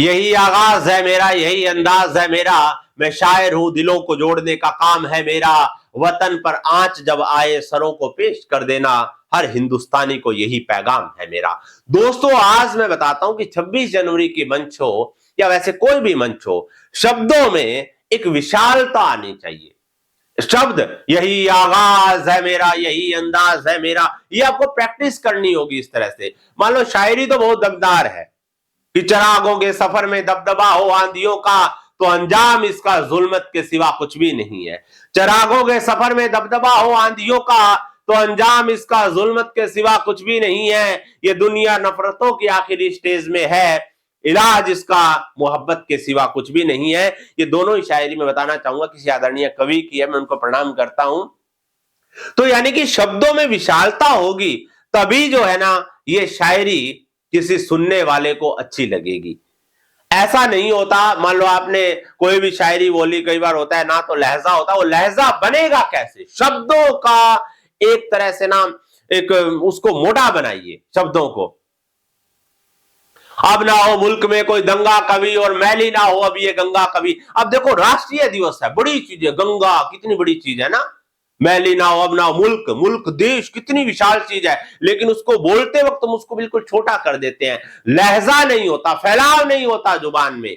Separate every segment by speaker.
Speaker 1: यही आगाज है मेरा, यही अंदाज है मेरा, मैं शायर हूं, दिलों को जोड़ने का काम है मेरा। वतन पर आंच जब आए सरों को पेश कर देना, हर हिंदुस्तानी को यही पैगाम है मेरा। दोस्तों, आज मैं बताता हूं कि 26 जनवरी की मंच हो या वैसे कोई भी मंच हो, शब्दों में एक विशालता आनी चाहिए। शब्द यही आगाज है मेरा, यही अंदाज है मेरा, ये आपको प्रैक्टिस करनी होगी इस तरह से। मान लो शायरी तो बहुत दमदार है कि चिरागों के सफर में दबदबा हो आंधियों का, तो अंजाम इसका जुल्मत के सिवा कुछ भी नहीं है। चिरागों के सफर में दबदबा हो आंधियों का, तो अंजाम इसका जुल्मत के सिवा कुछ भी नहीं है। ये दुनिया नफरतों की आखिरी स्टेज में है, इलाज इसका मोहब्बत के सिवा कुछ भी नहीं है। ये दोनों ही शायरी में बताना चाहूंगा, किसी आदरणीय कवि की है, मैं उनको प्रणाम करता हूं। तो यानी कि शब्दों में विशालता होगी तभी जो है ना ये शायरी किसी सुनने वाले को अच्छी लगेगी। ऐसा नहीं होता, मान लो आपने कोई भी शायरी बोली, कई बार होता है ना तो लहजा होता है, वो लहजा बनेगा कैसे? शब्दों का एक तरह से ना एक उसको मोटा बनाइए शब्दों को। अब ना हो मुल्क में कोई दंगा कभी और मैली ना हो अब ये गंगा कभी। अब देखो, राष्ट्रीय दिवस है, बड़ी चीज है, गंगा कितनी बड़ी चीज है ना, मैली ना हो अब ना हो मुल्क, मुल्क देश कितनी विशाल चीज है, लेकिन उसको बोलते वक्त हम उसको बिल्कुल छोटा कर देते हैं। लहजा नहीं होता, फैलाव नहीं होता जुबान में।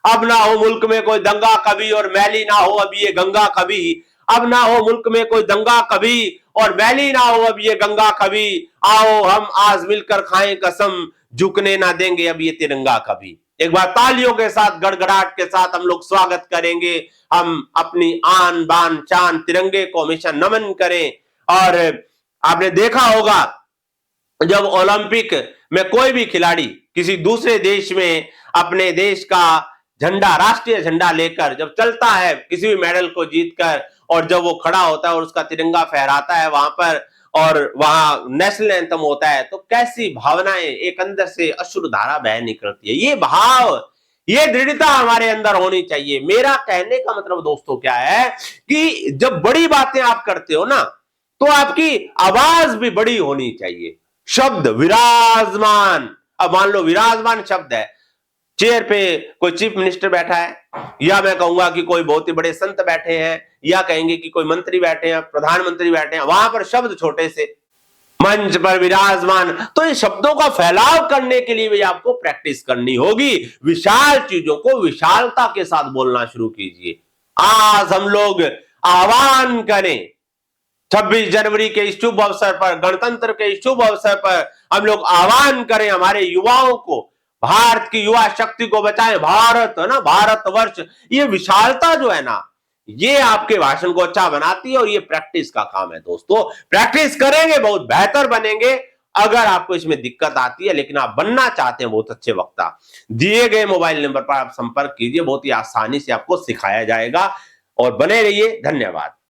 Speaker 1: अब ना हो मुल्क में कोई दंगा कभी और मैली ना हो अब ये गंगा कभी। अब ना हो मुल्क में कोई दंगा कभी और मैली ना हो अब ये गंगा कभी। आओ हम आज मिलकर खाएं कसम, झुकने ना देंगे अब ये तिरंगा कभी। एक बार तालियों के साथ, गड़गड़ाहट के साथ हम लोग स्वागत करेंगे। हम अपनी आन बान शान तिरंगे को हमेशा नमन करें। और आपने देखा होगा, जब ओलंपिक में कोई भी खिलाड़ी किसी दूसरे देश में अपने देश का झंडा, राष्ट्रीय झंडा लेकर जब चलता है, किसी भी मेडल को जीतकर, और जब वो खड़ा होता है और उसका तिरंगा फहराता है वहां पर, और वहां नेशनल एंथम होता है, तो कैसी भावनाएं एक अंदर से अश्रुधारा बह निकलती है। ये भाव, ये दृढ़ता हमारे अंदर होनी चाहिए। मेरा कहने का मतलब दोस्तों क्या है कि जब बड़ी बातें आप करते हो ना, तो आपकी आवाज भी बड़ी होनी चाहिए। शब्द विराजमान, अब मान लो विराजमान शब्द है, चेयर पे कोई चीफ मिनिस्टर बैठा है, या मैं कहूंगा कि कोई बहुत ही बड़े संत बैठे हैं, या कहेंगे कि कोई मंत्री बैठे हैं, प्रधानमंत्री बैठे हैं, वहां पर शब्द छोटे से, मंच पर विराजमान। तो ये शब्दों का फैलाव करने के लिए भी आपको प्रैक्टिस करनी होगी। विशाल चीजों को विशालता के साथ बोलना शुरू कीजिए। आज हम लोग आह्वान करें, 26 जनवरी के इस शुभ अवसर पर, गणतंत्र के इस शुभ अवसर पर हम लोग आह्वान करें हमारे युवाओं को, भारत की युवा शक्ति को बचाएं। भारत है ना, भारतवर्ष, ये विशालता जो है ना, ये आपके भाषण को अच्छा बनाती है, और ये प्रैक्टिस का काम है दोस्तों। प्रैक्टिस करेंगे बहुत बेहतर बनेंगे। अगर आपको इसमें दिक्कत आती है लेकिन आप बनना चाहते हैं बहुत अच्छे वक्ता, दिए गए मोबाइल नंबर पर आप संपर्क कीजिए, बहुत ही आसानी से आपको सिखाया जाएगा। और बने रहिए, धन्यवाद।